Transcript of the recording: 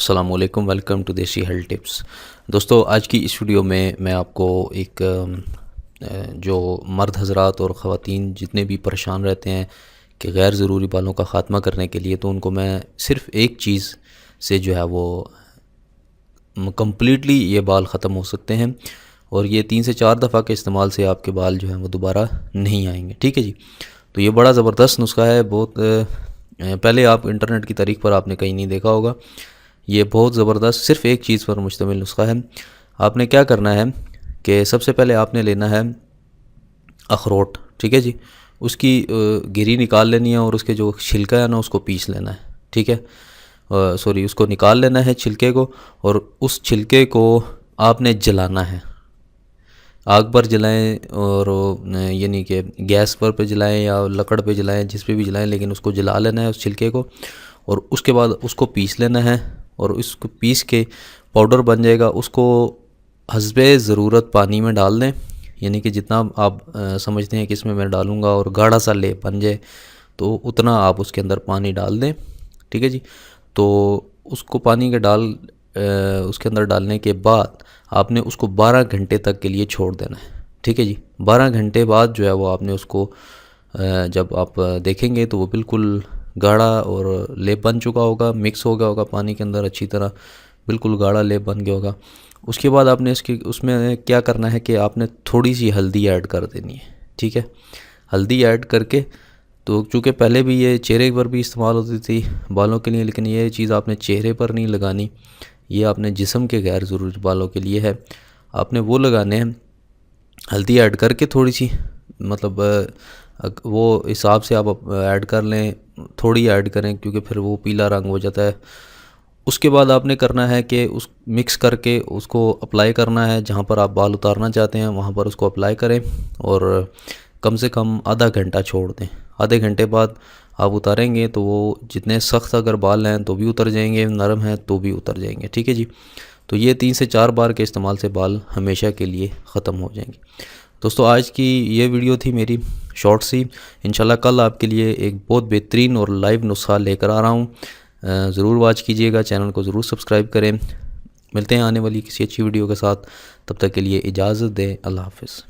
अस्सलामुअलैकुम, welcome to देसी health tips. दोस्तों, आज की इस वीडियो में मैं आपको एक जो मर्द हज़रात और ख़वातीन जितने भी परेशान रहते हैं कि गैर ज़रूरी बालों का ख़ात्मा करने के लिए, तो उनको मैं सिर्फ़ एक चीज़ से जो है वो कम्प्लीटली ये बाल ख़त्म हो सकते हैं और ये 3 से 4 दफ़ा के इस्तेमाल से आपके बाल जो हैं वो दोबारा नहीं आएंगे। ठीक है जी। तो ये बड़ा ज़बरदस्त नुस्खा है। बहुत पहले आप इंटरनेट की तारीख पर आपने कहीं नहीं देखा होगा। ये बहुत ज़बरदस्त सिर्फ़ एक चीज़ पर मुश्तमिल नुस्खा है। आपने क्या करना है कि सबसे पहले आपने लेना है अखरोट। ठीक है जी। उसकी गिरी निकाल लेनी है और उसके जो छिलका है ना उसको पीस लेना है। ठीक है, सॉरी, उसको निकाल लेना है छिलके को, और उस छिलके को आपने जलाना है। आग पर जलाएं, और यानी कि गैस पर जलाएं या लकड़ पे जलाएं, जिस पे भी जलाएं, लेकिन उसको जला लेना है उस छिलके को। और उसके बाद उसको पीस लेना है, और उसको पीस के पाउडर बन जाएगा। उसको हस्बे ज़रूरत पानी में डाल दें, यानी कि जितना आप समझते हैं कि इसमें मैं डालूँगा और गाढ़ा सा लेप बन जाए, तो उतना आप उसके अंदर पानी डाल दें। ठीक है जी। तो उसको पानी के उसके अंदर डालने के बाद आपने उसको 12 घंटे तक के लिए छोड़ देना है। ठीक है जी। 12 घंटे बाद जो है वो आपने उसको जब आप देखेंगे तो वो बिल्कुल गाढ़ा और लेप बन चुका होगा, मिक्स हो गया होगा पानी के अंदर अच्छी तरह, बिल्कुल गाढ़ा लेप बन गया होगा। उसके बाद आपने उसमें क्या करना है कि आपने थोड़ी सी हल्दी ऐड कर देनी है। ठीक है, हल्दी ऐड करके, तो चूँकि पहले भी ये चेहरे पर भी इस्तेमाल होती थी बालों के लिए, लेकिन ये चीज़ आपने चेहरे पर नहीं लगानी, ये आपने जिस्म के गैर ज़रूरी बालों के लिए है। आपने वो लगाने हैं हल्दी ऐड करके थोड़ी सी, मतलब वो हिसाब से आप ऐड कर लें, थोड़ी ऐड करें क्योंकि फिर वो पीला रंग हो जाता है। उसके बाद आपने करना है कि उस मिक्स करके उसको अप्लाई करना है, जहाँ पर आप बाल उतारना चाहते हैं वहाँ पर उसको अप्लाई करें, और कम से कम आधा घंटा छोड़ दें। आधे घंटे बाद आप उतारेंगे तो वो जितने सख्त अगर बाल हैं तो भी उतर जाएंगे, नरम हैं तो भी उतर जाएंगे। ठीक है जी। तो ये 3 से 4 बार के इस्तेमाल से बाल हमेशा के लिए ख़त्म हो जाएंगे। दोस्तों, आज की ये वीडियो थी मेरी शॉर्ट सी। इंशाल्लाह कल आपके लिए एक बहुत बेहतरीन और लाइव नुस्खा लेकर आ रहा हूँ। ज़रूर वॉच कीजिएगा, चैनल को ज़रूर सब्सक्राइब करें। मिलते हैं आने वाली किसी अच्छी वीडियो के साथ। तब तक के लिए इजाज़त दें। अल्लाह हाफ़िज़।